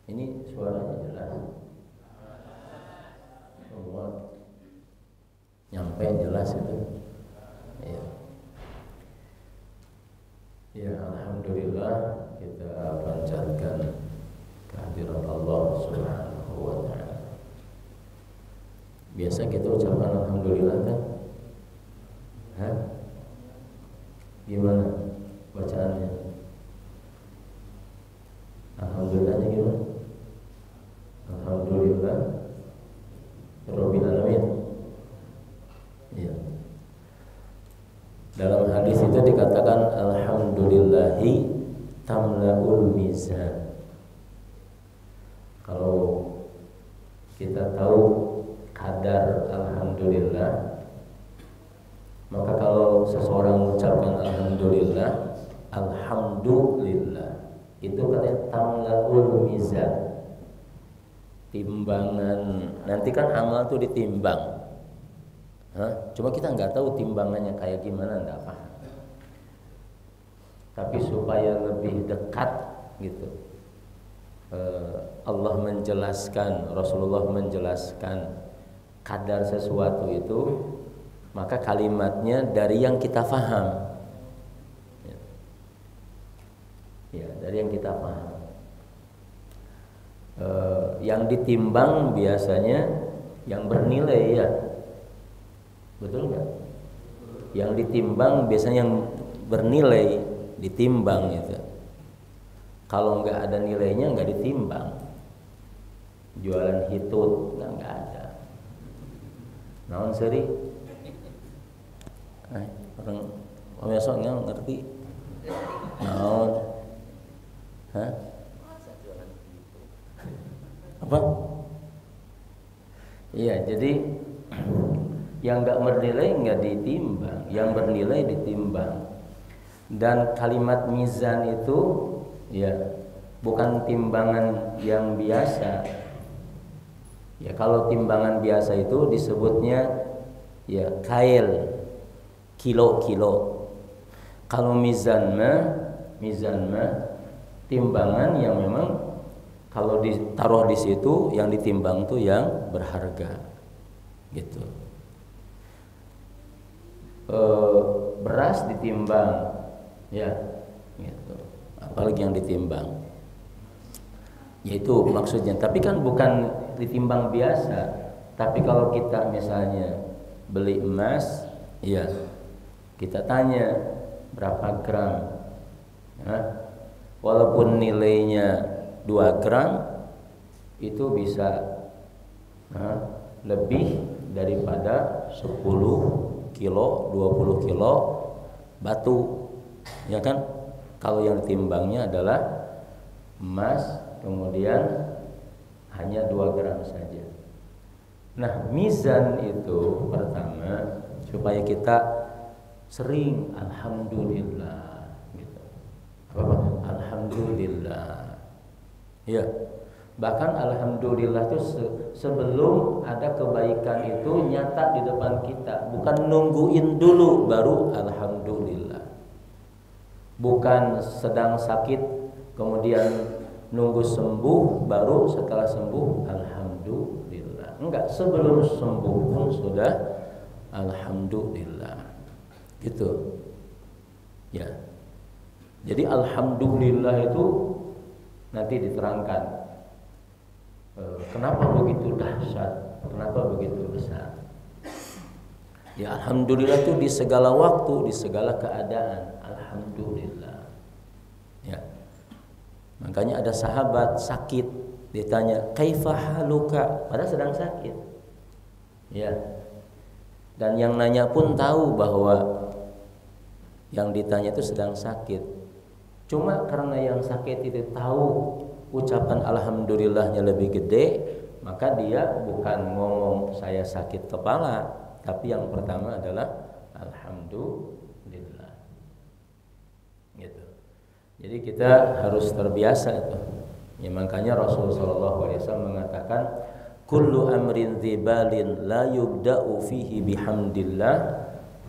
Ini suaranya jelas. Semua nyampe jelas itu. Ya. Ya, alhamdulillah kita panjatkan kehadirat Allah Subhanahu wa taala. Biasa kita ucapkan alhamdulillah kan? Hah? Gimana bacaannya? Alhamdulillahnya gimana? Alhamdulillah Rabbil alamin. Iya. Dalam hadis itu dikatakan alhamdulillahi tamla'ul mizan. Kalau kita tahu kadar alhamdulillah, maka kalau seseorang mengucapkan alhamdulillah, alhamdulillah, itu katanya tamla'ul mizan. Timbangan, nanti kan amal tuh ditimbang. Cuma kita nggak tahu timbangannya kayak gimana, nggak paham. Tapi supaya lebih dekat gitu, Allah menjelaskan, Rasulullah menjelaskan kadar sesuatu itu, maka kalimatnya dari yang kita paham. Ya, dari yang kita paham. Yang ditimbang biasanya yang bernilai, ya, betul nggak? Yang ditimbang biasanya yang bernilai ditimbang itu. Kalau nggak ada nilainya nggak ditimbang. Jualan hitut nggak ada. Naon seri? Orang besok nggak ngerti. Naon? Hah? Apa? Iya, jadi yang nggak bernilai nggak ditimbang, yang bernilai ditimbang. Dan kalimat mizan itu, ya, bukan timbangan yang biasa. Ya, kalau timbangan biasa itu disebutnya ya kail, kilo. Kalau mizan mah timbangan yang memang kalau ditaruh di situ, yang ditimbang tuh yang berharga, gitu. Beras ditimbang, ya, gitu. Apalagi yang ditimbang, yaitu maksudnya. Tapi kan bukan ditimbang biasa. Tapi kalau kita misalnya beli emas, ya, kita tanya berapa gram, walaupun nilainya 2 gram itu bisa lebih daripada 10 kilo, 20 kilo batu, ya kan? Kalau yang ditimbangnya adalah emas, kemudian hanya 2 gram saja. Nah, mizan itu pertama supaya kita sering alhamdulillah gitu. Apa? Alhamdulillah. Ya, bahkan alhamdulillah itu sebelum ada kebaikan itu nyata di depan kita, bukan nungguin dulu baru alhamdulillah. Bukan sedang sakit kemudian nunggu sembuh baru setelah sembuh alhamdulillah. Enggak, sebelum sembuh pun sudah alhamdulillah. Gitu. Ya. Jadi alhamdulillah itu nanti diterangkan kenapa begitu dahsyat, kenapa begitu besar. Ya, alhamdulillah itu di segala waktu, di segala keadaan, alhamdulillah. Ya. Makanya ada sahabat sakit, ditanya kaifa haluka, padahal sedang sakit. Ya. Dan yang nanya pun tahu bahwa yang ditanya itu sedang sakit. Cuma karena yang sakit itu tahu ucapan alhamdulillahnya lebih gede, maka dia bukan ngomong saya sakit kepala, tapi yang pertama adalah alhamdulillah. Gitu. Jadi kita harus terbiasa itu. Ya, makanya Rasulullah SAW mengatakan kullu amrin dzibalin la yubda'u fihi bihamdillah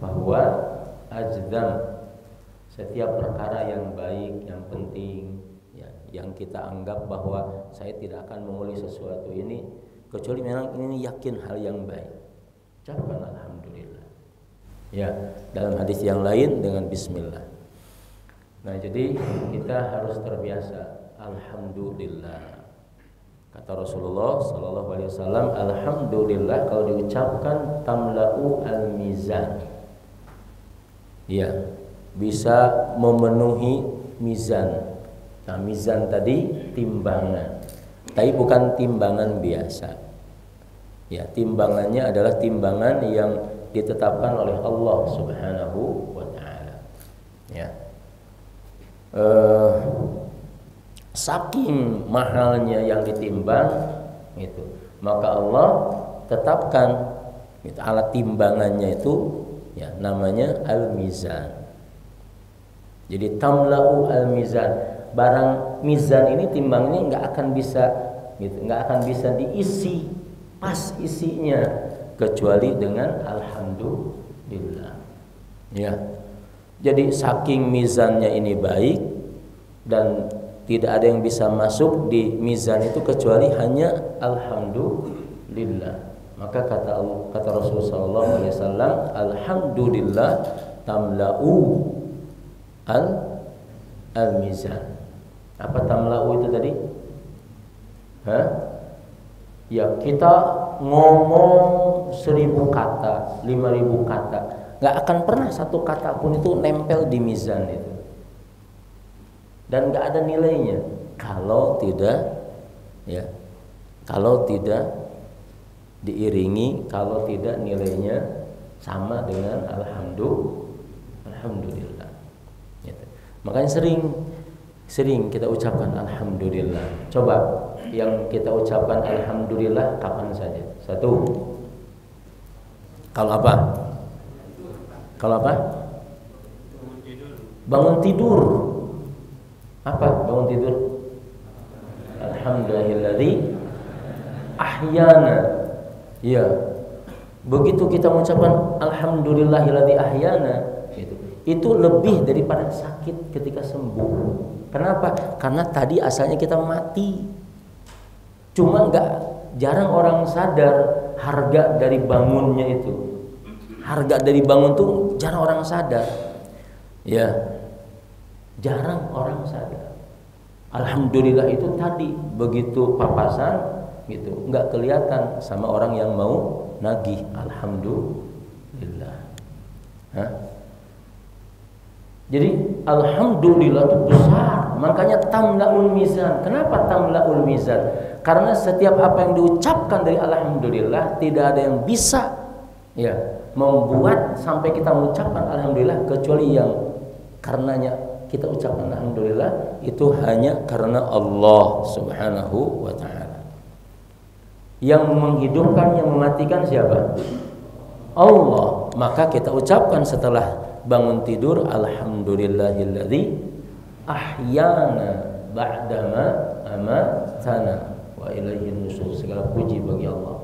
fahuwa ajdam. Setiap perkara yang baik, yang penting, ya, yang kita anggap bahwa saya tidak akan memulai sesuatu ini kecuali memang ini yakin hal yang baik, ucapkan alhamdulillah. Ya, dalam hadis yang lain dengan bismillah. Nah, jadi kita harus terbiasa alhamdulillah. Kata Rasulullah sallallahu alaihi wasallam, alhamdulillah kalau diucapkan tamla'u al-mizan. Ya, bisa memenuhi mizan. Nah, mizan tadi timbangan. Tapi bukan timbangan biasa. Ya, timbangannya adalah timbangan yang ditetapkan oleh Allah Subhanahu wa taala. Ya. Saking mahalnya yang ditimbang itu, maka Allah tetapkan gitu, alat timbangannya itu ya namanya al-mizan. Jadi tamla'u al-mizan, barang mizan ini timbangnya nggak akan bisa gitu, nggak akan bisa diisi pas isinya kecuali dengan alhamdulillah. Ya. Jadi saking mizannya ini baik dan tidak ada yang bisa masuk di mizan itu kecuali hanya alhamdulillah. Maka kata Rasulullah sallallahu alaihi wasallam, alhamdulillah tamla'u al-mizan. Apa tamla'u itu tadi? Ya, kita ngomong 1000 kata, 5000 kata, nggak akan pernah satu kata pun itu nempel di mizan itu. Dan nggak ada nilainya kalau tidak diiringi, kalau tidak nilainya sama dengan alhamdulillah. Gitu. Makanya sering kita ucapkan alhamdulillah. Coba yang kita ucapkan alhamdulillah kapan saja? Satu. Kalau apa? Bangun tidur. Apa bangun tidur? Alhamdulillahilladzi ahyana. Ya. Begitu kita mengucapkan alhamdulillahilladzi ahyana, itu lebih daripada sakit ketika sembuh. Kenapa? Karena tadi asalnya kita mati. Cuma jarang orang sadar harga dari bangunnya itu. Harga dari bangun tuh jarang orang sadar. Ya. Jarang orang sadar. Alhamdulillah itu tadi begitu papasan gitu, nggak kelihatan sama orang yang mau nagih. Alhamdulillah. Jadi alhamdulillah itu besar. Makanya tamla'ul mizan. Kenapa tamla'ul mizan? Karena setiap apa yang diucapkan dari alhamdulillah tidak ada yang bisa membuat sampai kita mengucapkan alhamdulillah kecuali yang karenanya kita ucapkan alhamdulillah itu hanya karena Allah Subhanahu wa taala. Yang menghidupkan, yang mematikan siapa? Allah. Maka kita ucapkan setelah bangun tidur alhamdulillahilladzi ahyana ba'dama amatana wa ilaihin nusyur. Segala puji bagi Allah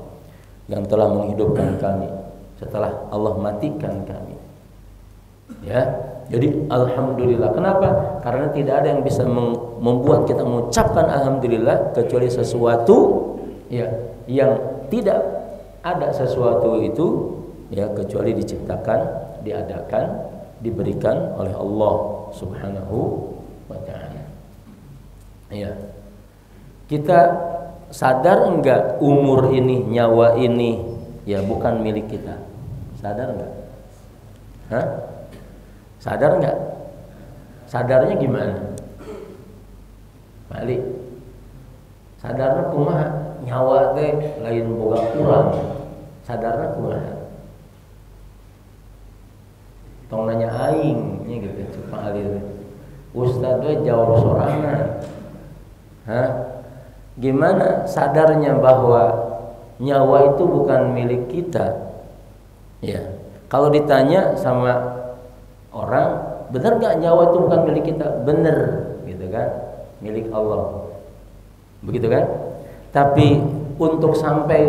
yang telah menghidupkan kami setelah Allah matikan kami. Ya. Jadi alhamdulillah. Kenapa? Karena tidak ada yang bisa membuat kita mengucapkan alhamdulillah kecuali sesuatu yang tidak ada sesuatu itu kecuali diciptakan, diadakan, diberikan oleh Allah Subhanahu wa taala. Ya. Kita sadar enggak umur ini, nyawa ini bukan milik kita? Sadar enggak? Sadar enggak? Sadarnya gimana? Balik. Sadarnya kumaha? Nyawa teh lain boga kurang. sadarna kumaha? Tong nanya aing nya gitu cupang alir. Ustaz we jawab sorangan. Hah? Gimana sadarnya bahwa nyawa itu bukan milik kita? Ya. Kalau ditanya sama orang, benar gak nyawa itu bukan milik kita? Benar, gitu kan? Milik Allah. Begitu kan? Tapi untuk sampai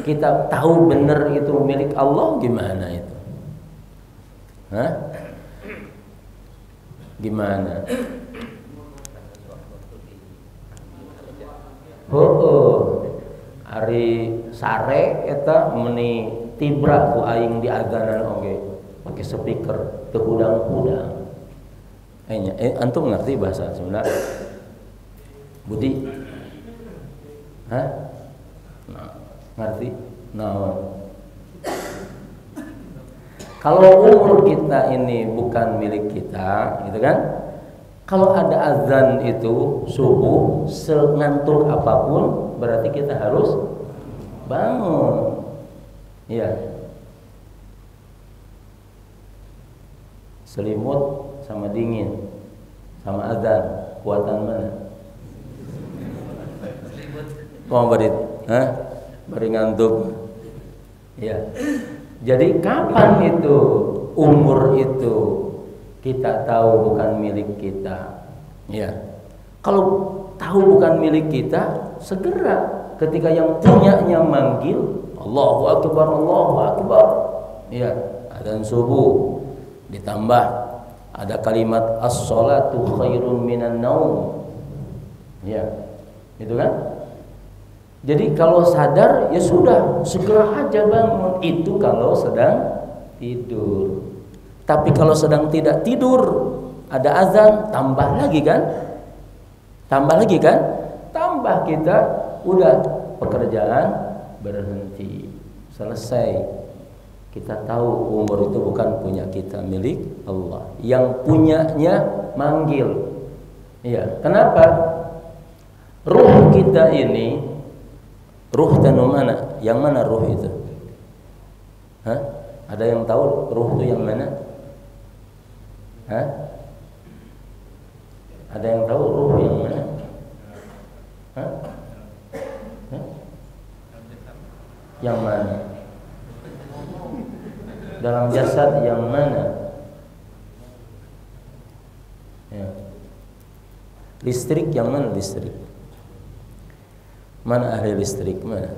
kita tahu benar itu milik Allah, gimana itu? Hah? Gimana? Ari sare eta meni tibra ku aing di adanan oge pakai speaker teu hudang-hudang. Antum ngerti bahasa Sunda? Budi? Hah? Nah, ngerti? Naon? Kalau umur kita ini bukan milik kita, gitu kan? Kalau ada azan itu subuh, sengantuk apapun, berarti kita harus bangun. Iya. Selimut sama dingin, sama azan, kuatan mana? Mau berit? Hah? Bari ngantuk. Iya. Jadi kapan itu umur itu kita tahu bukan milik kita? Ya. Kalau tahu bukan milik kita, segera ketika yang punyanya manggil, Allahu Akbar, Allahu Akbar. Ya, adzan subuh ditambah ada kalimat as-shalatu khairun minan naum. Ya. Itu kan? Jadi kalau sadar ya sudah segera aja bangun, itu kalau sedang tidur. Tapi kalau sedang tidak tidur ada azan, tambah lagi kan? Tambah lagi kan? Tambah kita udah pekerjaan berhenti, selesai. Kita tahu umur itu bukan punya kita, milik Allah. Yang punyanya manggil. Iya, kenapa? Ruh kita ini, ruh tanu mana? Yang mana ruh itu? Hah? Ada yang tahu ruh itu yang mana? Hah? Ada yang tahu ruh yang mana? Hah? Hah? Yang mana? Dalam jasad yang mana? Ya. Listrik yang mana listrik? Mana ahli listrik? Mana?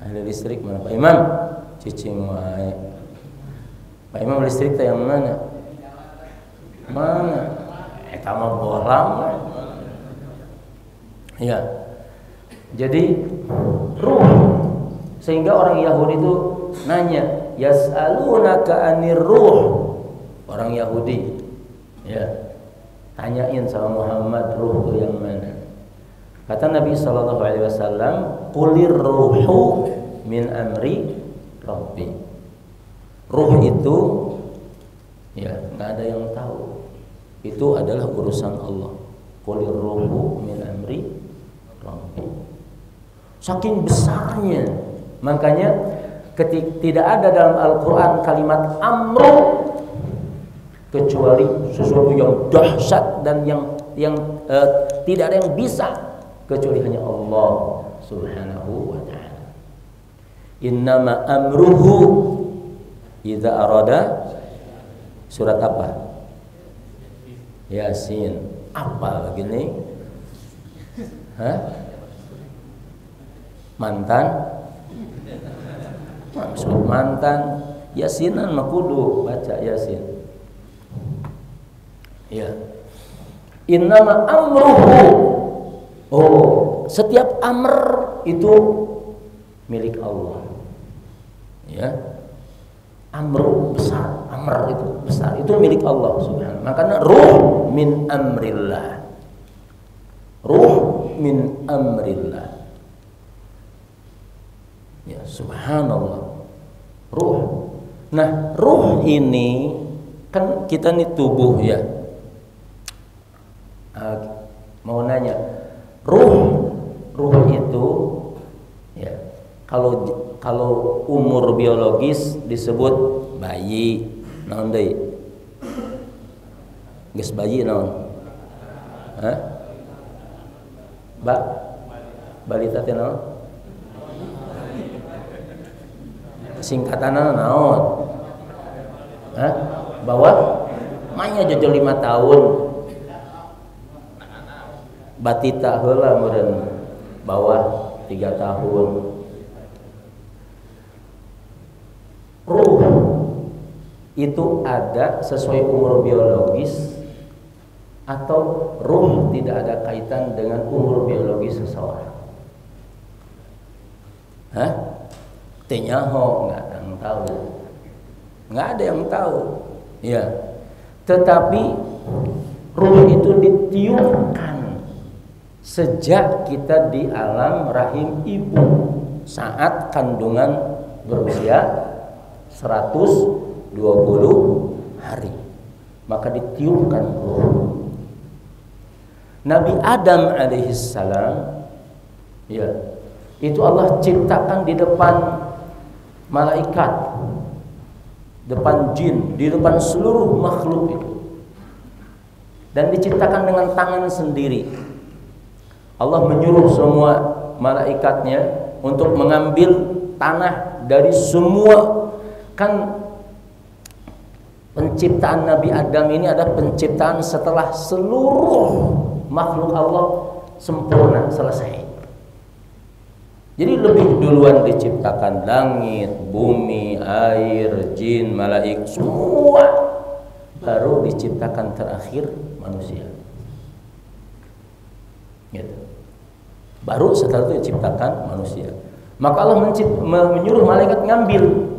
Ahli listrik mana? Pak Imam? Cicing wae. Pak Imam listrik teh yang mana? Mana? Eta mah bohlam. Ya. Jadi ruh, sehingga orang Yahudi itu nanya, yas'alunaka 'anir ruh. Orang Yahudi ya, tanyain sama Muhammad ruh itu yang mana? Kata Nabi SAW, qulir ruhu min amri Rabbi. Ruh itu ya nggak ada yang tahu. Itu adalah urusan Allah. Qulir ruhu min amri Rabbi. Saking besarnya, makanya tidak ada dalam Al-Quran kalimat amru kecuali sesuatu yang dahsyat dan yang tidak ada yang bisa kecuali hanya Allah Subhanahu wa ta'ala. Innama amruhu idza arada, surat apa? Yasin. Apa begini? Hah? Mantan? Maksud mantan Yasinan mah kudu baca Yasin. Ya. Innama amruhu. Oh, setiap amr itu milik Allah. Ya. Amr besar, amr itu besar, itu milik Allah Subhanahu. Makanya ruh min amrillah. Ruh min amrillah. Ya, subhanallah. Ruh. Nah, ruh ini kan kita nih tubuh ya. Mau nanya, ruh itu ya, kalau kalau umur biologis disebut bayi, naon deui? Geus bayi naon? Hah? Balita teh naon? Singkatanna naon? Hah? Bawah? Manya jajal 5 tahun. Batita heula meureun bawah 3 tahun. Ruh itu ada sesuai umur biologis atau ruh tidak ada kaitan dengan umur biologis seseorang. Hah? Tenyaho nggak ada yang tahu. Nggak ada yang tahu. Ya. Tetapi ruh itu ditiupkan sejak kita di alam rahim ibu saat kandungan berusia 120 hari, maka ditiupkan ruh. Nabi Adam alaihissalam, ya, itu Allah ciptakan di depan malaikat, depan jin, di depan seluruh makhluk itu, dan diciptakan dengan tangan sendiri. Allah menyuruh semua malaikatnya untuk mengambil tanah dari semua. Kan penciptaan Nabi Adam ini adalah penciptaan setelah seluruh makhluk Allah sempurna, selesai. Jadi lebih duluan diciptakan langit, bumi, air, jin, malaikat, semua, baru diciptakan terakhir manusia. Gitu. Baru setelah itu diciptakan manusia. Maka Allah menyuruh malaikat ngambil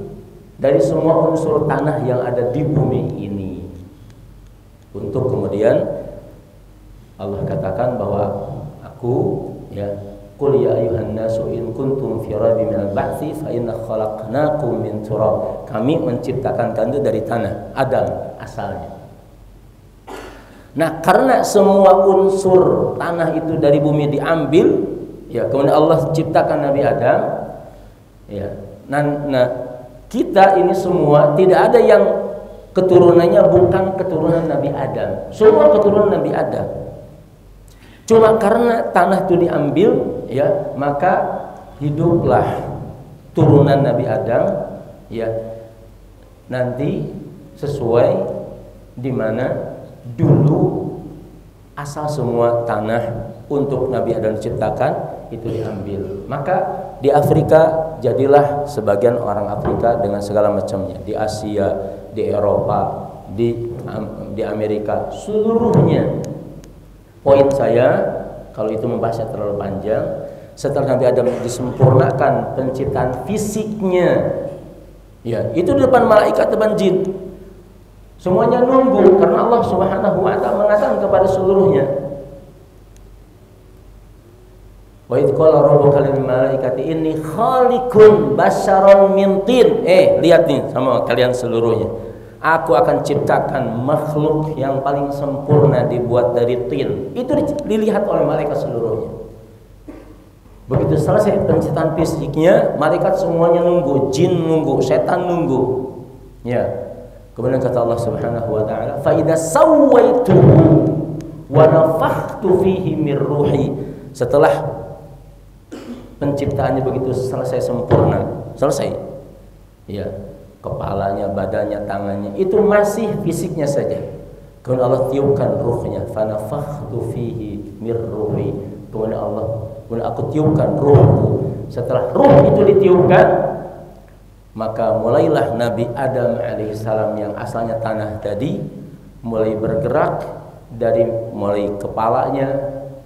dari semua unsur tanah yang ada di bumi ini, untuk kemudian Allah katakan bahwa aku, ya, qul ya ayyuhan nasu in kuntum fi raibin minal ba'tsi fa inna khalaqnakum min turab. Kami menciptakan kalian dari tanah, Adam asalnya. Nah, karena semua unsur tanah itu dari bumi diambil, ya, kemudian Allah ciptakan Nabi Adam, ya. Nah, kita ini semua tidak ada yang keturunannya bukan keturunan Nabi Adam. Semua keturunan Nabi Adam. Cuma karena tanah itu diambil, ya, maka hiduplah turunan Nabi Adam, ya, nanti sesuai di mana dulu asal semua tanah untuk Nabi Adam diciptakan itu diambil. Maka di Afrika jadilah sebagian orang Afrika dengan segala macamnya, di Asia, di Eropa, di Amerika, seluruhnya. Poin saya, kalau itu membahasnya terlalu panjang, setelah Nabi Adam disempurnakan penciptaan fisiknya, ya, itu di depan malaikat, depan jin, semuanya nunggu karena Allah Subhanahu wa ta'ala mengatakan kepada seluruhnya, wa idh qala rabbuka lil malaikati inni khaliqun basyaran min tin. Lihat nih sama kalian seluruhnya, aku akan ciptakan makhluk yang paling sempurna dibuat dari tin. Itu dilihat oleh malaikat seluruhnya. Begitu selesai penciptaan fisiknya, malaikat semuanya nunggu, jin nunggu, setan nunggu, ya. Kemudian kata Allah Subhanahu wa ta'ala, fa idza sawaituhu wa nafakhtu fihi mir ruhi. Setelah penciptaannya begitu selesai sempurna, selesai, ya, kepalanya, badannya, tangannya, itu masih fisiknya saja. Kemudian Allah tiupkan ruhnya, fa nafakhtu fihi mir ruhi. Kemudian aku tiupkan ruhku. Setelah ruh itu ditiupkan, maka mulailah Nabi Adam alaihissalam yang asalnya tanah tadi mulai bergerak, dari mulai kepalanya,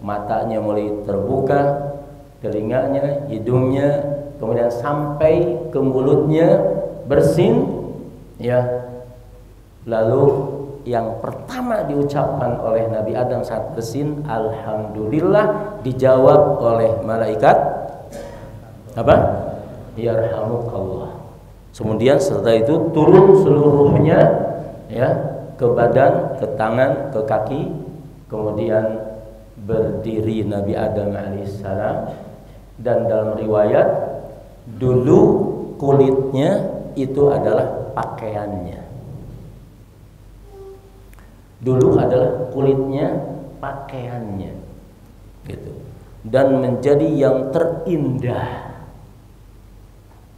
matanya mulai terbuka, telinganya, hidungnya, kemudian sampai ke mulutnya bersin, ya. Lalu yang pertama diucapkan oleh Nabi Adam saat bersin, alhamdulillah, dijawab oleh malaikat apa? Yarhamukallah. Kemudian setelah itu turun seluruhnya, ya, ke badan, ke tangan, ke kaki. Kemudian berdiri Nabi Adam alaihissalam. Dan dalam riwayat dulu kulitnya itu adalah pakaiannya. Dulu adalah kulitnya pakaiannya, gitu. Dan menjadi yang terindah,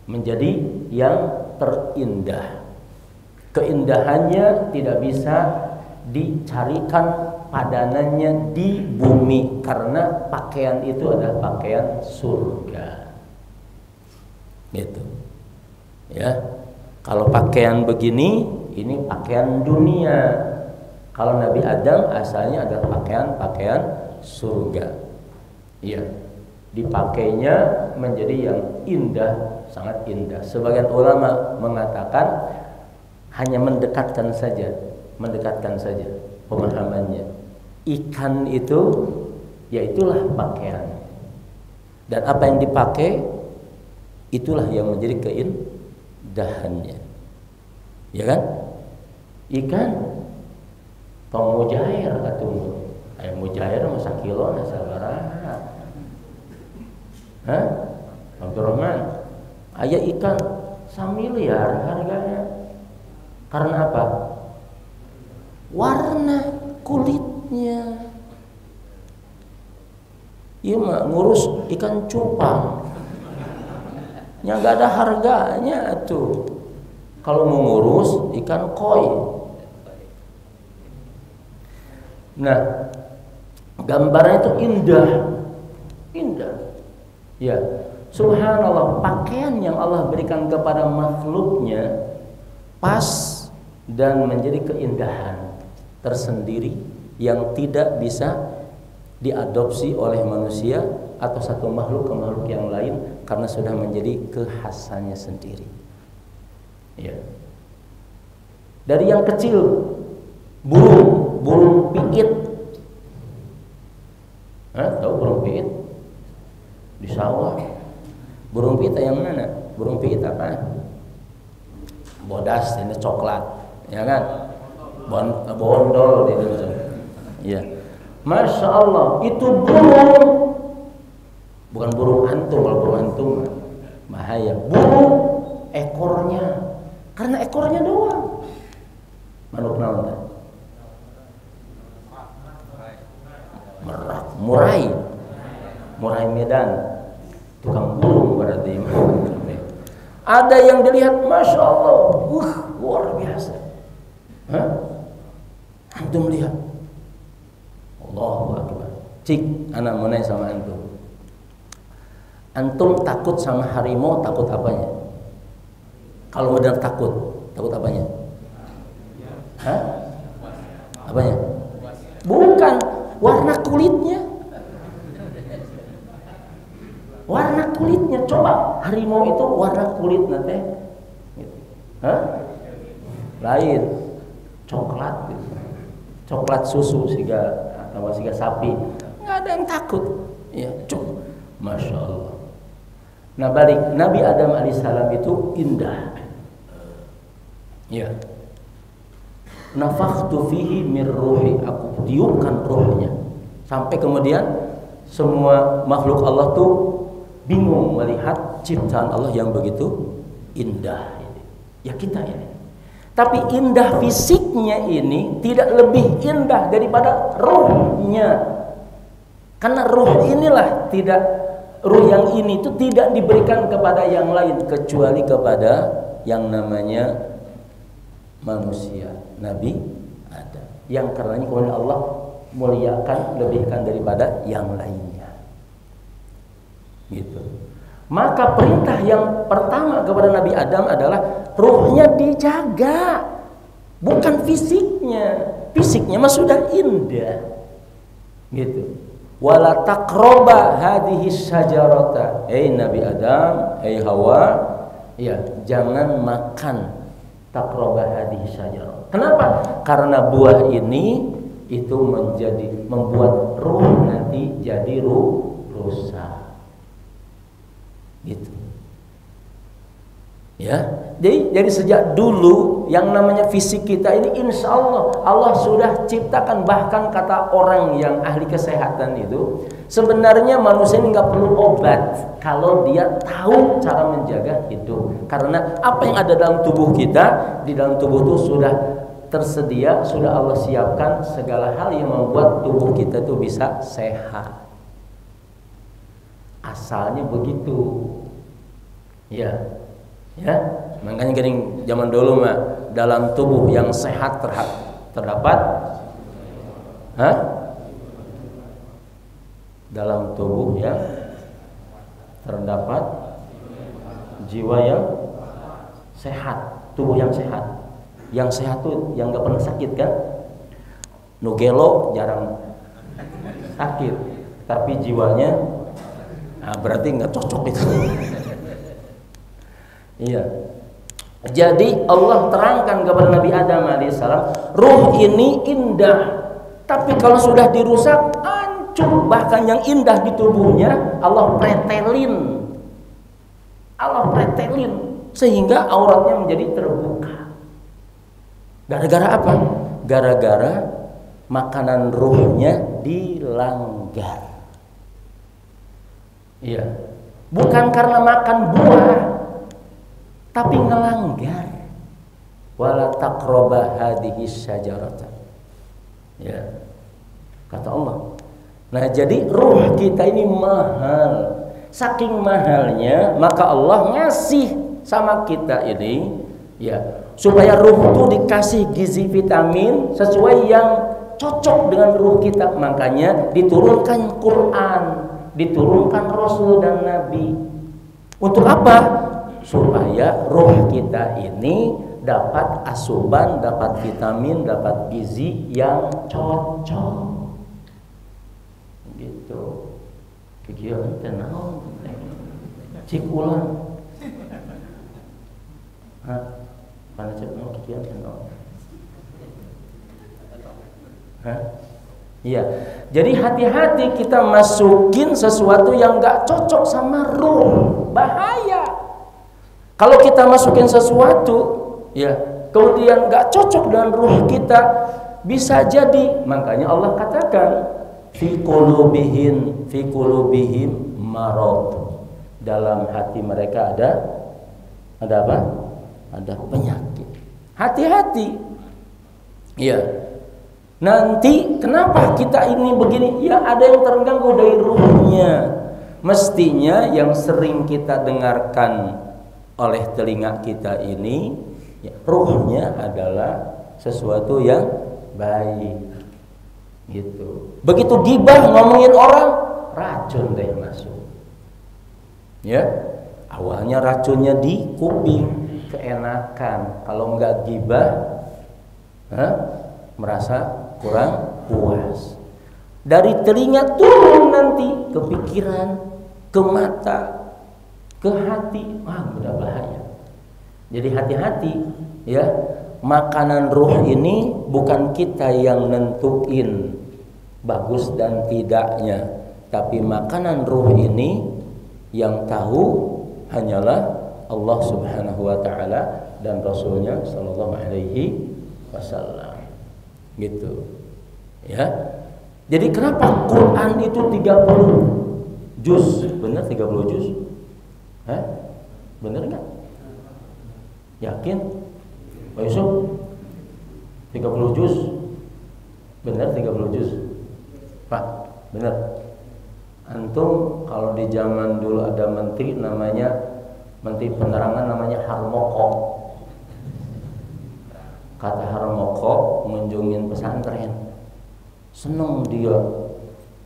menjadi yang terindah. Keindahannya tidak bisa dicarikan padanannya di bumi, karena pakaian itu adalah pakaian surga, gitu. Ya, kalau pakaian begini, ini pakaian dunia. Kalau Nabi Adam asalnya adalah pakaian surga. Iya, dipakainya menjadi yang indah, sangat indah. Sebagian ulama mengatakan hanya mendekatkan saja pemahamannya. Ikan itu, ya itulah pakaian. Dan apa yang dipakai, itulah yang menjadi keindahannya. Ya kan? Ikan tong mujair atuh. Aya mujair mah sakilo na sabaraha. Hah? Abdurrahman, aya ikan 1 miliar harganya. Karena apa? Warna kulitnya. Iya mah ngurus ikan cupang, nya gak ada harganya tuh. Kalau mau ngurus ikan koi. Nah, gambarnya itu indah. Ya, subhanallah, pakaian yang Allah berikan kepada makhluknya pas dan menjadi keindahan tersendiri yang tidak bisa diadopsi oleh manusia atau satu makhluk ke makhluk yang lain, karena sudah menjadi kekhasannya sendiri. Ya. Dari yang kecil, burung piit. Tahu burung piit? Di sawah. Burung piit yang mana? Burung piit apa? Bodas, ini coklat, ya kan? Bondol di Indonesia. Ya. Masya Allah, itu burung, bukan burung antum. Kalau burung antum bahaya. Burung ekornya, karena ekornya doang. Manuk naon? Merak, murai Medan, tukang burung berarti. Ada yang dilihat, masya Allah, luar biasa. Antum lihat, Allahu Akbar. Cik, anak menanya sama antum. Antum takut sama harimau, takut apanya? Kalau benar takut apanya? Apanya? Bukan warna kulitnya. Warna kulitnya, coba harimau itu warna kulit nanti, lain, coklat, coklat susu siga atau siga sapi, nggak ada yang takut, ya, masya Allah. Nah balik, Nabi Adam alaihissalam itu indah, ya. Nafakhtu fihi min ruhi, aku tiupkan ruhnya, sampai kemudian semua makhluk Allah tuh bingung melihat ciptaan Allah yang begitu indah. Ya kita ini. Tapi indah fisiknya ini tidak lebih indah daripada ruhnya. Karena ruh inilah ruh yang ini itu tidak diberikan kepada yang lain kecuali kepada yang namanya manusia, Nabi Adam. Yang karenanya kemudian Allah muliakan, lebihkan daripada yang lainnya. Gitu. Maka perintah yang pertama kepada Nabi Adam adalah ruhnya dijaga, bukan fisiknya. Fisiknya mah sudah indah. Gitu. Wala taqraba hadhihi syajarata. Nabi Adam, Hawa, ya, jangan makan taqraba hadhihi syajarah. Kenapa? Karena buah ini itu membuat ruh nanti jadi rusak. Gitu. Ya, jadi sejak dulu yang namanya fisik kita ini insya Allah sudah ciptakan. Bahkan kata orang yang ahli kesehatan itu, sebenarnya manusia ini nggak perlu obat kalau dia tahu cara menjaga hidup. Karena apa yang ada dalam tubuh kita, di dalam tubuh itu sudah tersedia, sudah Allah siapkan segala hal yang membuat tubuh kita itu bisa sehat. Asalnya begitu. Ya, makanya gini, zaman dulu mah dalam tubuh yang sehat terdapat, dalam tubuh yang terdapat jiwa yang sehat, tubuh yang sehat. Yang sehat tuh yang gak pernah sakit kan? Nugelo jarang sakit, tapi jiwanya, berarti nggak cocok itu. Iya. Jadi Allah terangkan kepada Nabi Adam alaihissalam, ruh ini indah, tapi kalau sudah dirusak hancur. Bahkan yang indah di tubuhnya Allah pretelin sehingga auratnya menjadi terbuka. Gara-gara apa? Gara-gara makanan ruhnya dilanggar. Iya. Bukan karena makan buah, tapi ngelanggar. Wala taqraba hadhihi syajarata. Ya. Kata Allah. Nah, jadi ruh kita ini mahal. Saking mahalnya, maka Allah ngasih sama kita ini, ya, supaya ruh itu dikasih gizi vitamin sesuai yang cocok dengan ruh kita. Makanya diturunkan Quran, diturunkan Rasul dan Nabi. Untuk apa? Supaya ruh kita ini dapat asupan, dapat vitamin, dapat gizi yang cocok. Gitu. Kegiatan tenang, cik ulang. Mana cik mau kegiatan tenang? Iya. Jadi hati-hati kita masukin sesuatu yang nggak cocok sama ruh, bahaya. Kalau kita masukin sesuatu, ya, kemudian nggak cocok dengan ruh kita, bisa jadi. Makanya Allah katakan, fi qulubihim marad. Dalam hati mereka ada apa? Ada penyakit. Hati-hati. Iya. Nanti kenapa kita ini begini? Ya, ada yang terganggu dari ruhnya. Mestinya yang sering kita dengarkan oleh telinga kita ini, ya, ruhnya adalah sesuatu yang baik. Gitu. Begitu gibah ngomongin orang, racun deh masuk. Ya, awalnya racunnya di kuping, keenakan. Kalau enggak gibah, merasa kurang puas. Dari telinga turun nanti ke pikiran, ke mata, ke hati. Udah bahaya. Jadi hati-hati, ya. Makanan ruh ini bukan kita yang nentuin bagus dan tidaknya, tapi makanan ruh ini yang tahu hanyalah Allah Subhanahu wa taala dan Rasulnya sallallahu alaihi wasallam. Gitu. Ya. Jadi kenapa Quran itu 30 juz? Benar 30 juz? Benar enggak? Yakin? Pak Yusuf? 30 juz? Benar 30 juz? Pak, benar. Antum kalau di zaman dulu ada menteri namanya Menteri Penerangan namanya Harmoko. Kata Harmoko mengunjungin pesantren, seneng dia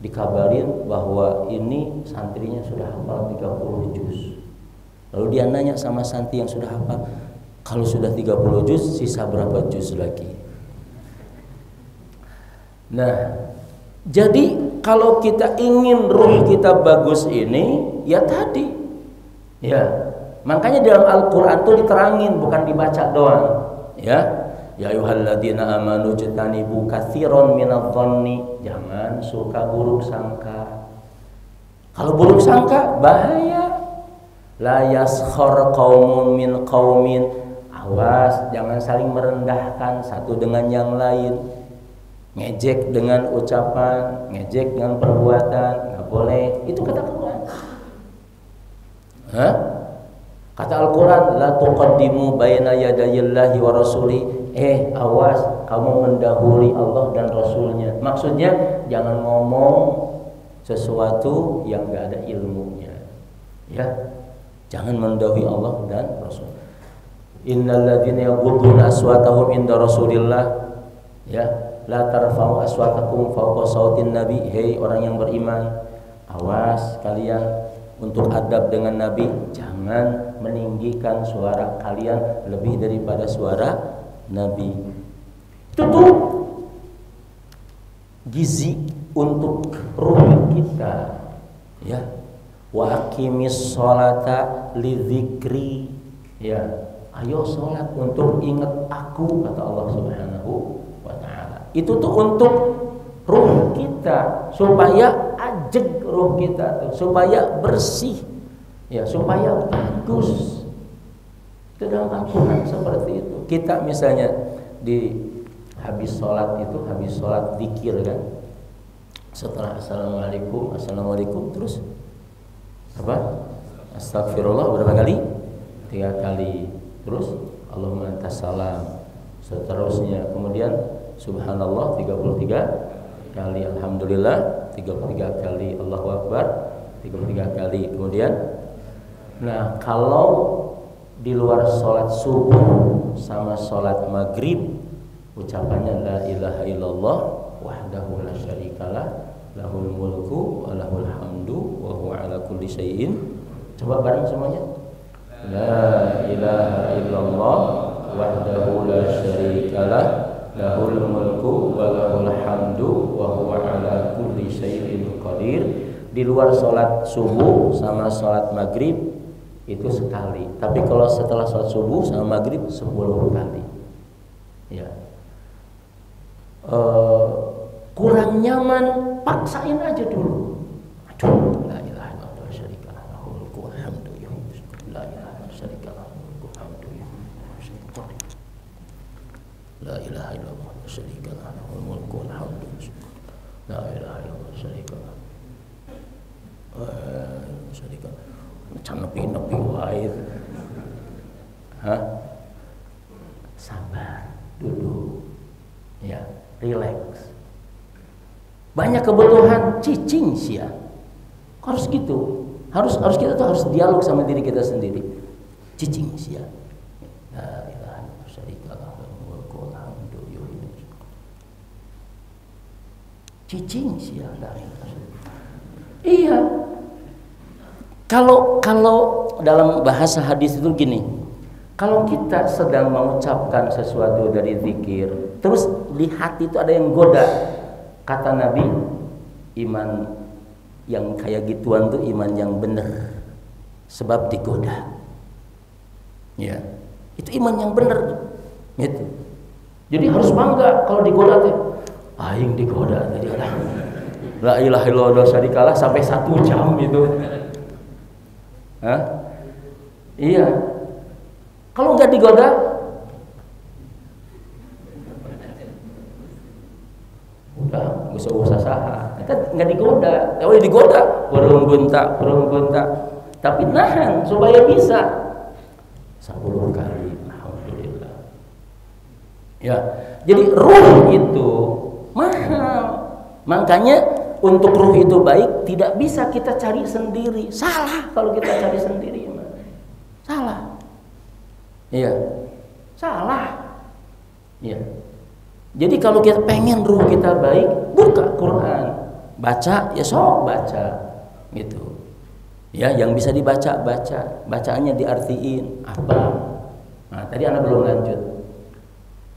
dikabarin bahwa ini santrinya sudah hafal 30 juz. Lalu dia nanya sama santri yang sudah hafal, kalau sudah 30 juz sisa berapa juz lagi? Nah, jadi kalau kita ingin ruh kita bagus ini, ya tadi, ya, makanya dalam Al-Quran itu diterangin, bukan dibaca doang, ya. Ya ayyuhalladzina amanu jtanibu katsiran minadh-dhanni, jangan suka buruk sangka. Kalau buruk sangka bahaya. La yaskhar qaumun min qaumin, Awas, jangan saling merendahkan satu dengan yang lain. Ngejek dengan ucapan, ngejek dengan perbuatan, nggak boleh. Itu kata Quran. Hah? Kata Al-Quran, la tuqaddimu baina yadayillahi wa rasuli. Awas, kamu mendahului Allah dan Rasulnya. Maksudnya jangan ngomong sesuatu yang nggak ada ilmunya. Ya, jangan mendahului Allah dan Rasul. Innal ladzina yaghudduna aswatahum inda Rasulillah, ya, la tarfa'u aswatakum fawqa sautin nabi. Hei orang yang beriman, awas kalian untuk adab dengan Nabi, jangan meninggikan suara kalian lebih daripada suara Nabi. Itu tuh gizi untuk ruh kita, ya. Wa aqimis sholata lidzikri, ya. Ayo sholat untuk ingat aku, kata Allah Subhanahu wa ta'ala. Itu tuh untuk ruh kita, supaya ajeg ruh kita tuh, supaya bersih, ya, supaya bagus. Itu dalam Al-Quran seperti itu. Kita misalnya di habis sholat itu, habis sholat zikir kan, setelah assalamualaikum terus apa? Astagfirullah berapa kali? 3 kali. Terus Allahumma antas salam, seterusnya. Kemudian subhanallah 33 kali, alhamdulillah 33 kali, Allahu akbar 33 kali. Kemudian, nah kalau di luar sholat subuh sama sholat maghrib, ucapannya la ilaha illallah wahdahu la syarikalah lahul mulku wa lahul hamdu wa huwa ala kulli syai'in. Coba bareng semuanya. La ilaha illallah wahdahu la syarikalah lahul mulku wa lahul hamdu wa huwa ala kulli syai'in qadir. Di luar sholat subuh sama sholat maghrib itu sekali. Tapi kalau setelah sholat subuh sama maghrib 10 kali. Ya. Kurang nyaman, paksain aja dulu. Aduh, la ilaha illallah syarikalah lahul mulku wal hamdu la ilaha syarikalah lahul hamdu la ilaha illallah syarikalah lahul mulku wal hamdu la ilaha illallah syarikalah syarikalah macam nepi wae. Sabar dulu, ya, relax. Banyak kebutuhan cicing sih ya. Harus gitu. Harus kita tuh harus dialog sama diri kita sendiri. Cicing sih ya. La ilaha illallah syarikalah lahul mulku wal hamdu cicing sih ya. Iya. Kalau dalam bahasa hadis itu gini. Kalau kita sedang mengucapkan sesuatu dari zikir, terus di hati itu ada yang goda. Kata Nabi, iman yang kayak gituan tuh iman yang benar, sebab digoda. Ya, itu iman yang benar. Gitu. Jadi harus bangga kalau digoda tuh. Aing digoda tadi ada. La ilaha illallah syarikalah sampai 1 jam itu. Iya. Kalau nggak digoda, udah nggak usah saha. Kita nggak digoda. Kalau digoda, burung gunta. Tapi nahan supaya bisa 10 kali. Alhamdulillah. Ya. Jadi ruh itu mahal. Makanya untuk ruh itu baik tidak bisa kita cari sendiri. Salah kalau kita cari sendiri. Salah. Iya. Salah. Iya. Jadi kalau kita pengen ruh kita baik, buka Quran, baca, ya sok baca, gitu. Ya, yang bisa dibaca, bacaannya diartiin apa. Nah, tadi anak belum lanjut.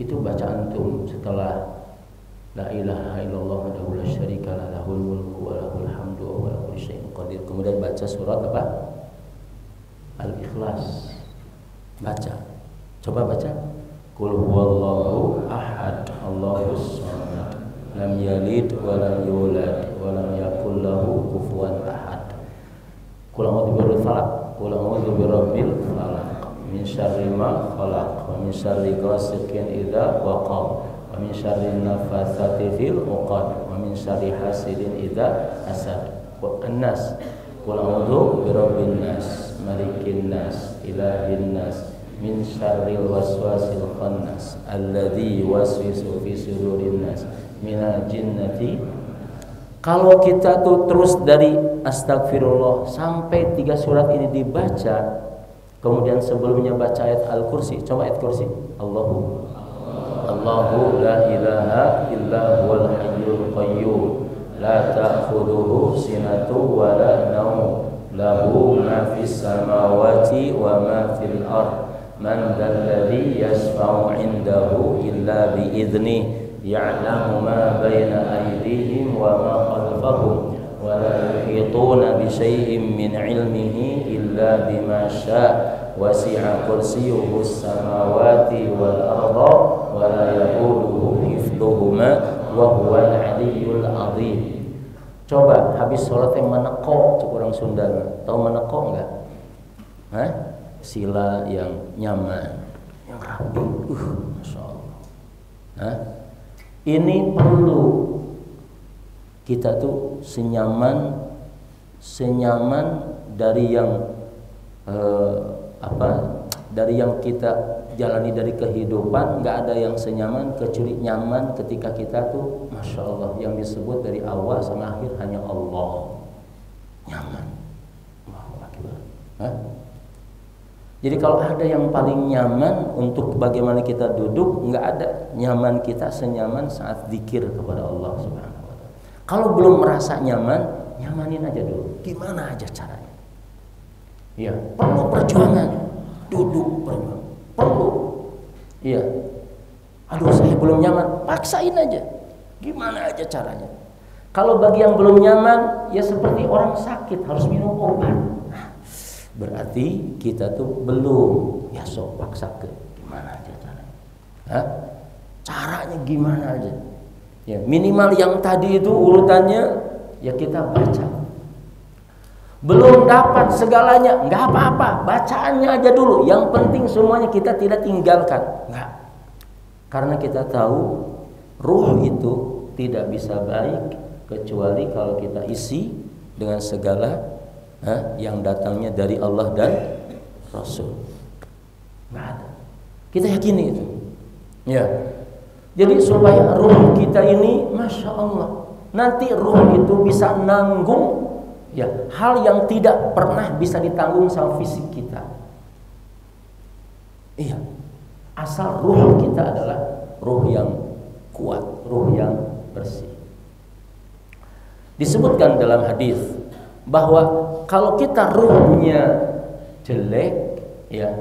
Itu bacaan antum setelah la ilaha illallah wahdahu la syarikalah lahul mulku wa lahul hamdu wa huwa ala kulli syai'in qadir. Kemudian baca surat apa? Al-Ikhlas. Baca. Coba baca. Qul huwallahu ahad, Allahus samad, lam yalid wa lam yulad wa lam yakul lahu kufuwan ahad. Qul a'udzu birabbil falaq, qul a'udzu birabbil falaq, min syarri ma khalaq, wa min syarri ghasiqin idza waqab, wa min syarri nafatsati fil 'uqad, wa min syarri hasidin idza hasad. An-nas, qul a'udzu birabbin nas, malikin nas, ilahin nas, min syarril waswasil khannas, alladzi yuwaswisu fi sudurin nas, minal jinnati. Kalau kita tuh terus dari astagfirullah sampai 3 surat ini dibaca, kemudian sebelumnya baca ayat Al-Kursi. Coba ayat Kursi. Allahu la ilaha illa huwal hayyul qayyum, la ta'khudhuhu sinatun wa la naum, lahu ma fis samawati wa ma fil ard, man dzalladzi yashfa'u 'indahu illa bi idzni, ya'lamu ma baina aydihim wa ma khalfahum, wa la yuhituna bi syai'in min 'ilmihi illa bima syaa', wasi'a kursiyyuhu as-samawati wal arda wa la yaquduhu hifdhuhuma wa huwal 'aliyyul 'azim. Coba habis sholat yang meneko, cek orang Sunda. Tahu meneko enggak? Hah? Sila yang nyaman, yang rapi. Masyaallah. Hah? Ini perlu kita tuh senyaman dari yang dari yang kita jalani dari kehidupan. Nggak ada yang senyaman kecuali nyaman ketika kita tuh Masya Allah, yang disebut dari awal sama akhir hanya Allah. Nyaman. Allahu Akbar. Jadi kalau ada yang paling nyaman untuk bagaimana kita duduk, nggak ada nyaman kita senyaman saat zikir kepada Allah Subhanahu wa Ta'ala. Kalau belum merasa nyaman, nyamanin aja dulu. Gimana aja caranya? Iya, perlu perjuangan. Duduk perlu. Iya. Aduh, saya belum nyaman, paksain aja. Gimana aja caranya? Kalau bagi yang belum nyaman, ya seperti orang sakit harus minum obat. Berarti kita tuh belum, ya sok paksa ke gimana aja caranya. Caranya gimana aja. Ya, minimal yang tadi itu urutannya ya kita baca. Belum dapat segalanya, nggak apa-apa, bacaannya aja dulu. Yang penting semuanya kita tidak tinggalkan. Nggak. Karena kita tahu ruh itu tidak bisa baik kecuali kalau kita isi dengan segala yang datangnya dari Allah dan Rasul. Nggak ada. Kita yakini itu. Ya. Jadi supaya ruh kita ini, Masya Allah, nanti ruh itu bisa nanggung ya hal yang tidak pernah bisa ditanggung sama fisik kita. Iya. Asal ruh kita adalah ruh yang kuat, ruh yang bersih. Disebutkan dalam hadis bahwa kalau kita ruhnya jelek, ya,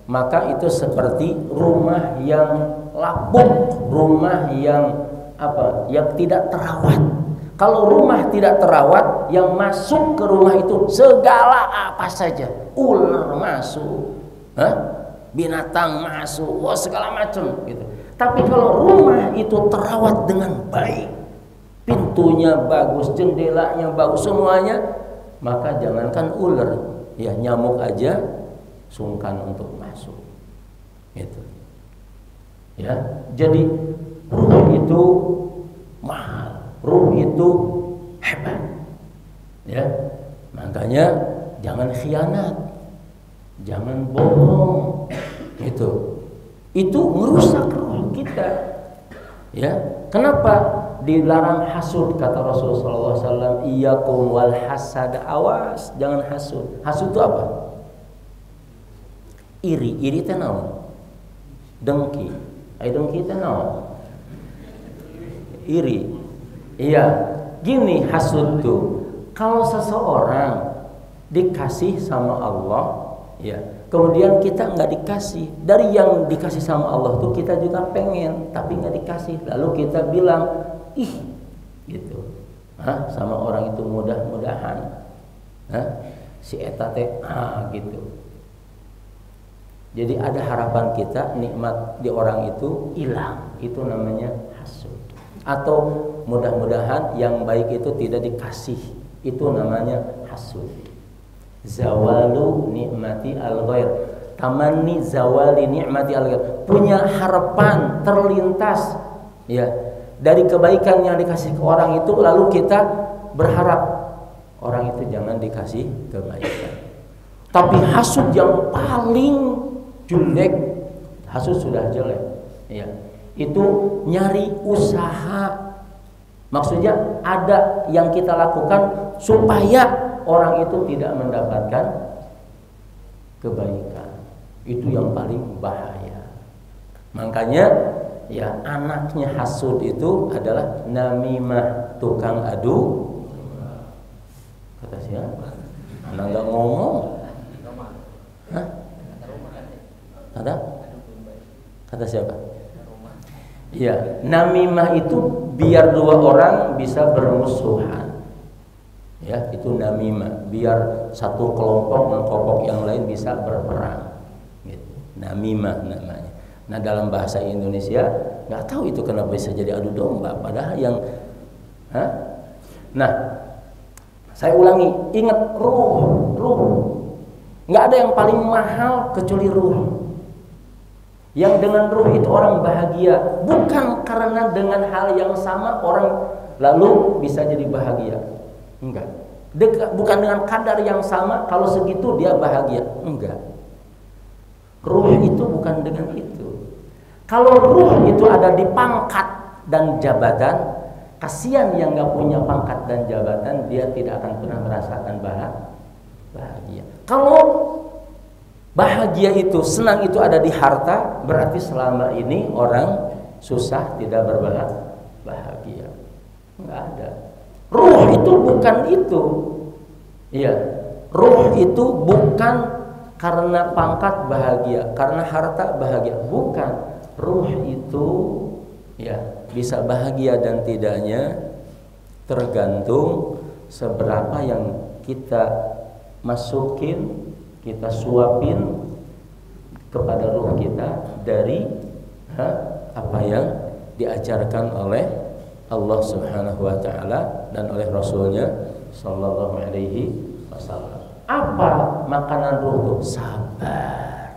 maka itu seperti rumah yang lapuk, rumah yang yang tidak terawat. Kalau rumah tidak terawat, yang masuk ke rumah itu segala apa saja, ular masuk, binatang masuk, segala macam gitu. Tapi kalau rumah itu terawat dengan baik, pintunya bagus, jendelanya bagus, semuanya, maka jangankan ular, ya nyamuk aja sungkan untuk masuk. Gitu. Ya, jadi ruh itu mahal, ruh itu hebat. Ya, makanya jangan khianat, jangan bohong. Itu ngerusak ruh kita. Ya, kenapa? Dilarang hasud, kata Rasulullah SAW. Iyyakum wal hasad, awas, jangan hasud. Hasud itu apa? Iri teh naon? Dengki. Dengki teh naon? Iri. Iya, gini hasud tuh. Kalau seseorang dikasih sama Allah, ya, kemudian kita nggak dikasih, dari yang dikasih sama Allah tuh kita juga pengen, tapi nggak dikasih. Lalu kita bilang, ih, gitu, sama orang itu mudah-mudahan, si eta teh, gitu. Jadi ada harapan kita nikmat di orang itu hilang, itu namanya hasud. Atau mudah-mudahan yang baik itu tidak dikasih, itu namanya hasud. Zawalu nikmati al-ghair, tamanni zawali ni'mati punya harapan terlintas ya dari kebaikan yang dikasih ke orang itu, lalu kita berharap orang itu jangan dikasih kebaikan. Tapi hasud yang paling jelek, hasud sudah jelek ya, itu nyari usaha. Maksudnya ada yang kita lakukan supaya orang itu tidak mendapatkan kebaikan. Itu yang paling bahaya. Makanya ya anaknya hasud itu adalah namimah, tukang adu. Kata siapa? Anak nggak ngomong. Hah? Ada? Kata siapa? Ya, namimah itu biar dua orang bisa bermusuhan. Ya, itu namimah. Biar satu kelompok mengkelompok yang lain bisa berperang. Gitu. Namimah namanya. Nah, dalam bahasa Indonesia nggak tahu itu kenapa bisa jadi adu domba. Padahal yang, Nah, saya ulangi, ingat ruh. Nggak ada yang paling mahal kecuali ruh. Yang dengan ruh itu orang bahagia, bukan karena dengan hal yang sama orang lalu bisa jadi bahagia. Enggak. Bukan dengan kadar yang sama kalau segitu dia bahagia. Enggak. Ruh itu bukan dengan itu. Kalau ruh itu ada di pangkat dan jabatan, kasihan yang nggak punya pangkat dan jabatan, dia tidak akan pernah merasakan bahagia. Kalau bahagia itu, senang itu ada di harta, berarti selama ini orang susah tidak berbahagia. Enggak ada. Ruh itu bukan itu. Iya. Ruh itu bukan karena pangkat bahagia, karena harta bahagia, bukan. Ruh itu ya bisa bahagia dan tidaknya tergantung seberapa yang kita masukin, kita suapin kepada ruh kita dari apa yang diajarkan oleh Allah Subhanahu wa taala dan oleh Rasulnya sallallahu alaihi wasallam. Apa makanan ruh itu? Sabar,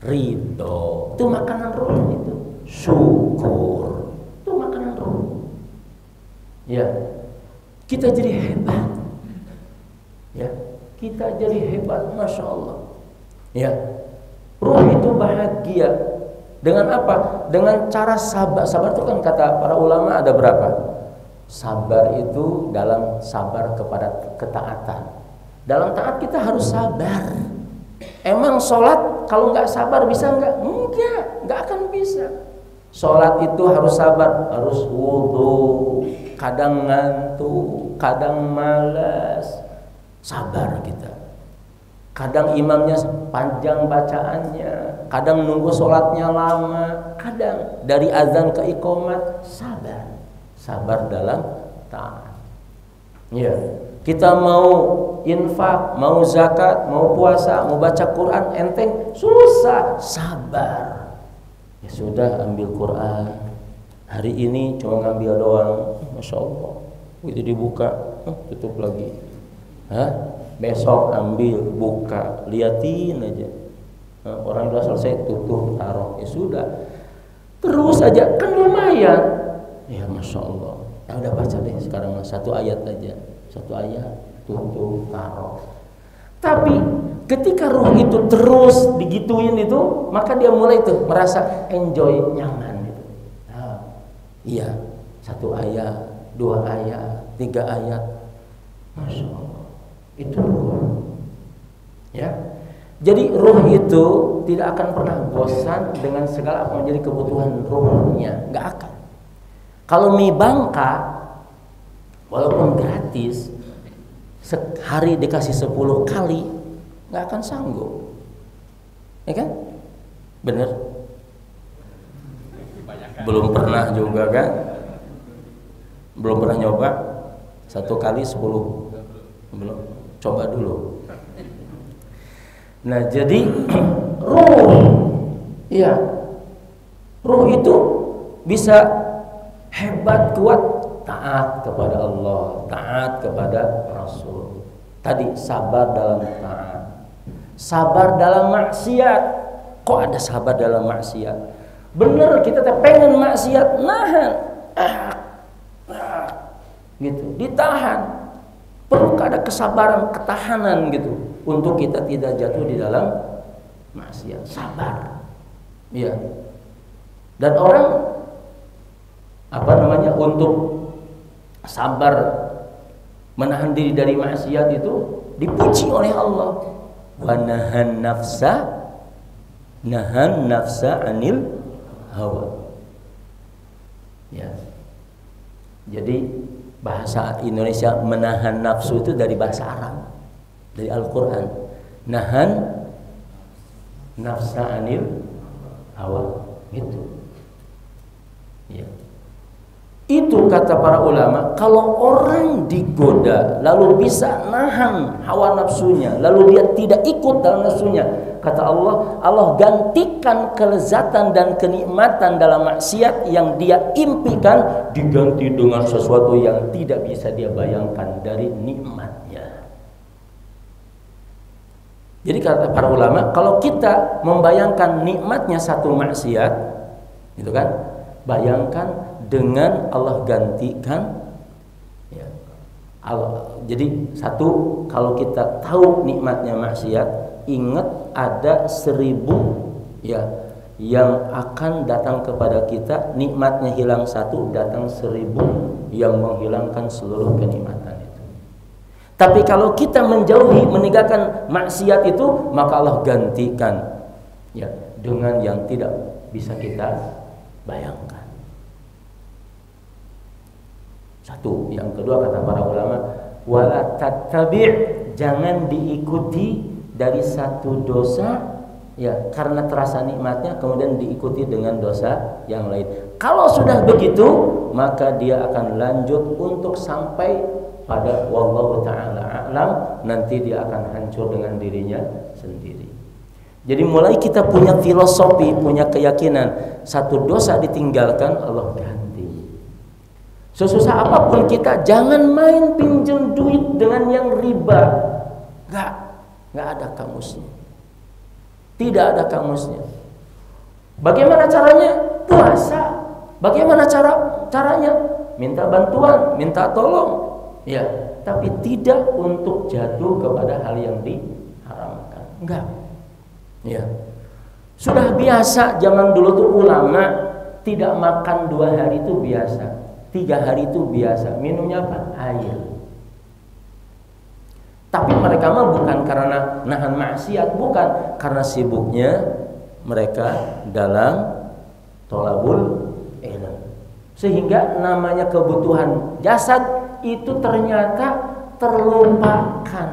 ridho, itu makanan ruh itu. Syukur, itu makanan ruh. Ya, kita jadi hebat. Ya, kita jadi hebat, masya Allah. Ya, ruh itu bahagia dengan apa? Dengan cara sabar. Sabar itu kan kata para ulama ada berapa? Sabar itu dalam sabar kepada ketaatan. Dalam taat kita harus sabar. Emang sholat kalau nggak sabar bisa nggak? Nggak akan bisa. Sholat itu harus sabar, harus wudu, kadang ngantuk, kadang malas. Sabar kita. Kadang imamnya panjang bacaannya, kadang nunggu sholatnya lama, kadang dari azan ke iqomat. Sabar dalam taat. Ya, kita mau infak, mau zakat, mau puasa, mau baca Quran, enteng, susah, sabar. Ya sudah, ambil Quran. Hari ini cuma ngambil doang, masya Allah. Itu dibuka, tutup lagi. Besok ambil, buka, liatin aja. Orang sudah selesai, tutup, taruh. Ya sudah, terus aja, kan lumayan. Ya masya Allah. Ya udah baca deh sekarang satu ayat aja, satu ayat, tutup, taruh. Tapi ketika ruh itu terus digituin itu, maka dia mulai tuh merasa enjoy, nyaman gitu. Iya, satu ayat, dua ayat, tiga ayat, masya Allah. Itu ruh. Ya. Jadi ruh itu tidak akan pernah bosan dengan segala apa menjadi kebutuhan ruhnya, nggak akan. Kalau mie Bangka walaupun gratis, sehari dikasih 10 kali nggak akan sanggup. Ya kan? Bener? Belum pernah juga kan? Belum pernah nyoba 1 kali 10? Belum. Coba dulu. Nah, jadi ruh, ya, ruh itu bisa hebat, kuat, taat kepada Allah, taat kepada Rasul. Tadi sabar dalam taat, Sabar dalam maksiat. Kok ada sabar dalam maksiat? Bener kita pengen maksiat, nahan, gitu, ditahan. Perlu ada kesabaran, ketahanan gitu untuk kita tidak jatuh di dalam maksiat. Sabar, ya. Dan orang untuk sabar menahan diri dari maksiat itu dipuji oleh Allah. Wa nahan nafsa anil hawa. Ya. Jadi bahasa Indonesia menahan nafsu itu dari bahasa Arab, dari Al-Quran. Nahan nafsa anil hawa, gitu. Ya. Itu kata para ulama, kalau orang digoda lalu bisa nahan hawa nafsunya, lalu dia tidak ikut dalam nafsunya, kata Allah gantikan kelezatan dan kenikmatan dalam maksiat yang dia impikan diganti dengan sesuatu yang tidak bisa dia bayangkan dari nikmatnya. Jadi kata para ulama, kalau kita membayangkan nikmatnya satu maksiat, gitu kan? Bayangkan dengan Allah gantikan, ya. Jadi satu, kalau kita tahu nikmatnya maksiat, ingat ada 1000 ya yang akan datang kepada kita. Nikmatnya hilang satu, datang 1000 yang menghilangkan seluruh kenikmatan itu. Tapi kalau kita menjauhi, meninggalkan maksiat itu, maka Allah gantikan ya dengan yang tidak bisa kita bayangkan. Satu, yang kedua kata para ulama, wala tattabi', jangan diikuti dari satu dosa ya karena terasa nikmatnya kemudian diikuti dengan dosa yang lain. Kalau sudah begitu, maka dia akan lanjut untuk sampai pada wallahu ta'ala a'lam, nanti dia akan hancur dengan dirinya sendiri. Jadi mulai kita punya filosofi, punya keyakinan, satu dosa ditinggalkan Allah ganti. Sesusah apapun kita, jangan main pinjam duit dengan yang riba. Nggak ada kamusnya. Tidak ada kamusnya. Bagaimana caranya? Puasa. Bagaimana caranya? Minta bantuan, minta tolong. Ya, tapi tidak untuk jatuh kepada hal yang diharamkan. Enggak. Ya. Sudah biasa zaman dulu tuh ulama tidak makan 2 hari itu biasa. 3 hari itu biasa, minumnya apa? Air. Tapi mereka mah bukan karena nahan maksiat, bukan, karena sibuknya mereka dalam thalabul ilm. Sehingga namanya kebutuhan jasad itu ternyata terlupakan.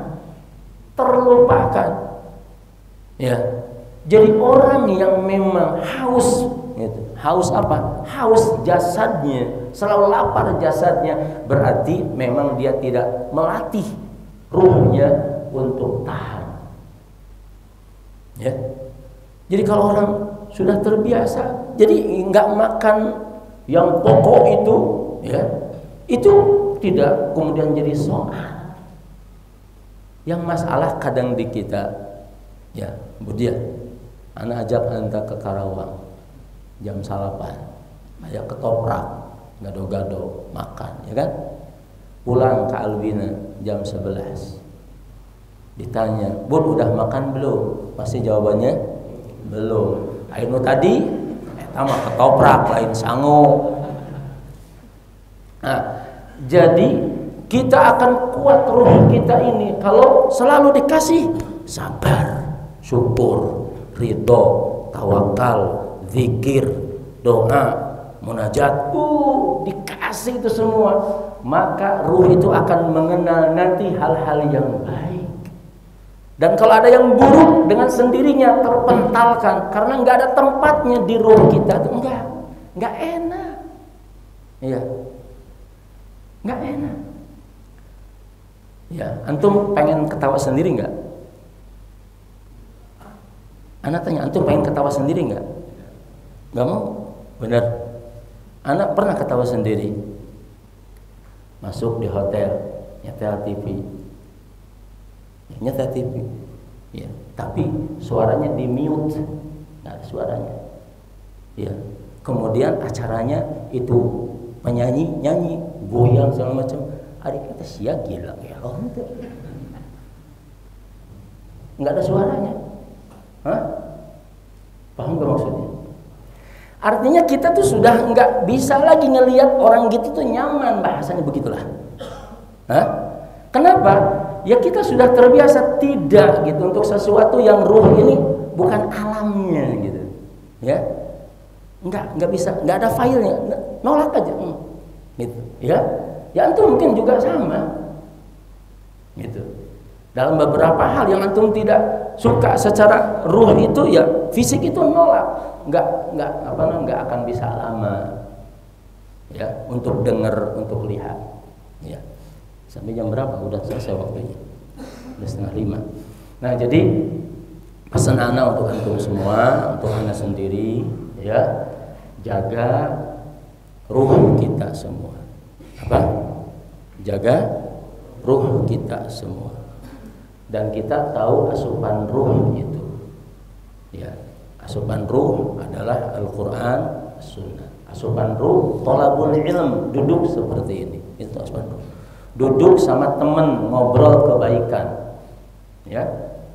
Ya. Jadi orang yang memang haus, gitu. Haus apa? Haus jasadnya, selalu lapar jasadnya, berarti memang dia tidak melatih ruhnya untuk tahan. Ya. Jadi kalau orang sudah terbiasa, jadi nggak makan yang pokok itu, ya, itu tidak kemudian jadi soal. Yang masalah kadang di kita, ya, Budia, anak ajak anda ke Karawang jam 8, ajak ketoprak, gado-gado, makan, ya kan? Pulang ke Albina jam 11, ditanya, Bun udah makan belum? Pasti jawabannya belum. Ainu tadi, sama ketoprak lain sango. Nah, jadi kita akan kuat ruh kita ini kalau selalu dikasih sabar, syukur, ridho, tawakal, zikir, doa, munajat, dikasih itu semua, maka ruh itu akan mengenal nanti hal-hal yang baik. Dan kalau ada yang buruk, dengan sendirinya terpentalkan karena nggak ada tempatnya di ruh kita tuh, nggak enak, iya, nggak enak. Ya, antum pengen ketawa sendiri nggak? Anak tanya, antum pengen ketawa sendiri nggak? Nggak mau, benar. Anak pernah ketawa sendiri, masuk di hotel, nyetel TV, ya, tapi suaranya di mute, nggak ada suaranya. Ya. Kemudian acaranya itu penyanyi nyanyi, goyang segala macam. Adik kata sia gila ya loh itu. Nggak ada suaranya. Hah? Paham gak maksudnya? Artinya kita tuh sudah nggak bisa lagi ngelihat orang gitu tuh nyaman, bahasanya begitulah. Hah? Kenapa? Ya kita sudah terbiasa tidak gitu untuk sesuatu yang ruh ini bukan alamnya gitu. Ya. Nggak bisa, nggak ada filenya, nolak aja. Gitu. Ya. Ya antum mungkin juga sama. Gitu. Dalam beberapa hal yang antum tidak suka secara ruh itu ya fisik itu nolak. Nggak akan bisa lama. Ya, untuk dengar, untuk lihat. Ya. Sampai jam berapa? Udah selesai waktunya. Udah 4:30. Nah, jadi pesan ana untuk antum semua, untuk ana sendiri, ya, jaga ruh kita semua. Apa? Jaga ruh kita semua. Dan kita tahu asupan ruh itu. Ya, asupan ruh adalah Al-Qur'an, As-Sunnah. Asupan ruh thalabul ilm, duduk seperti ini. Itu asupan ruh. Duduk sama teman ngobrol kebaikan, ya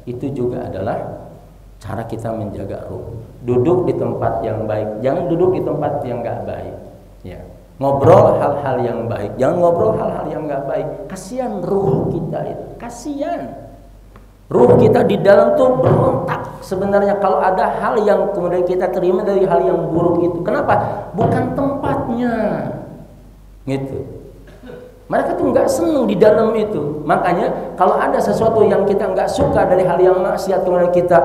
itu juga adalah cara kita menjaga ruh. Duduk di tempat yang baik, jangan duduk di tempat yang nggak baik. Ya, ngobrol hal-hal yang baik, jangan ngobrol hal-hal yang nggak baik. Kasihan ruh kita itu, kasihan. Ruh kita di dalam tuh berontak sebenarnya kalau ada hal yang kemudian kita terima dari hal yang buruk itu. Kenapa? Bukan tempatnya, gitu. Mereka tuh nggak seneng di dalam itu. Makanya kalau ada sesuatu yang kita nggak suka dari hal yang maksiat, kemudian kita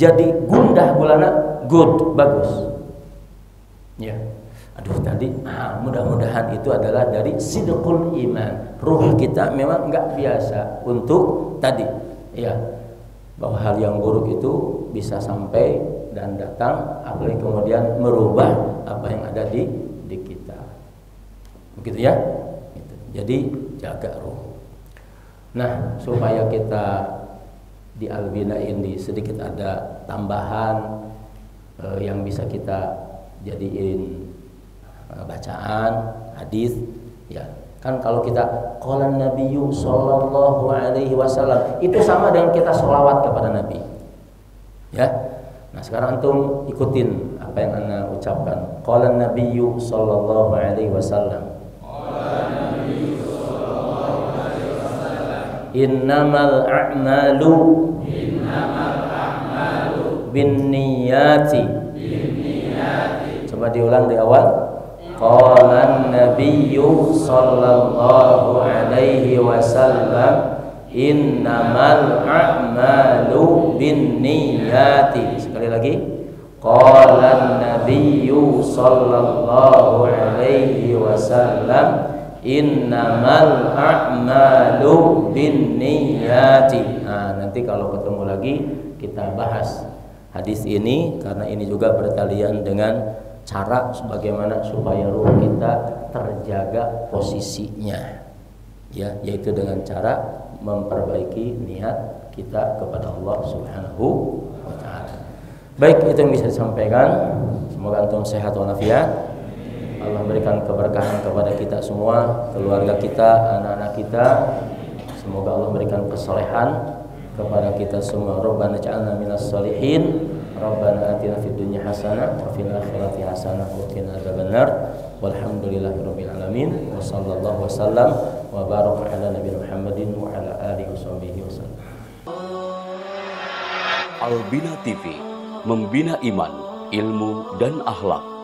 jadi gundah gulana, good, bagus. Ya, aduh tadi, mudah-mudahan itu adalah dari sidqul iman. Ruh kita memang nggak biasa untuk tadi, ya, bahwa hal yang buruk itu bisa sampai dan datang, apalagi kemudian merubah apa yang ada di kita. Begitu ya. Jadi jaga ruh. Nah, supaya kita di Al-Bina ini sedikit ada tambahan yang bisa kita jadiin bacaan hadis, ya. Kan kalau kita qala Nabiyyu sallallahu alaihi wasallam itu sama dengan kita sholawat kepada Nabi. Ya. Nah, sekarang antum ikutin apa yang ana ucapkan. Qala Nabiyyu sallallahu alaihi wasallam. Innamal a'malu binniyati. Coba diulang di awal. Qala an-nabiyyu sallallahu alaihi wasallam innamal a'malu binniyati. Sekali lagi. Qala an-nabiyyu sallallahu alaihi wasallam innamal a'malu binniyati. Nah, nanti kalau ketemu lagi kita bahas hadis ini karena ini juga bertalian dengan cara bagaimana supaya ruh kita terjaga posisinya. Ya, yaitu dengan cara memperbaiki niat kita kepada Allah Subhanahu wa taala. Baik, itu yang bisa disampaikan. Semoga antum sehat walafiat. Allah berikan keberkahan kepada kita semua, keluarga kita, anak-anak kita. Semoga Allah berikan kesolehan kepada kita semua. Rabbana ja'alna minas sholihin. Rabbana atina fid dunya hasanah wa fil akhirati hasanah wa qina adzabannar. Walhamdulillahirabbil alamin. Wa sallallahu wasallam wa baraka ala nabiyina Muhammadin wa ala alihi washabbihi wasallam. Al-Bina TV, membina iman, ilmu dan akhlak.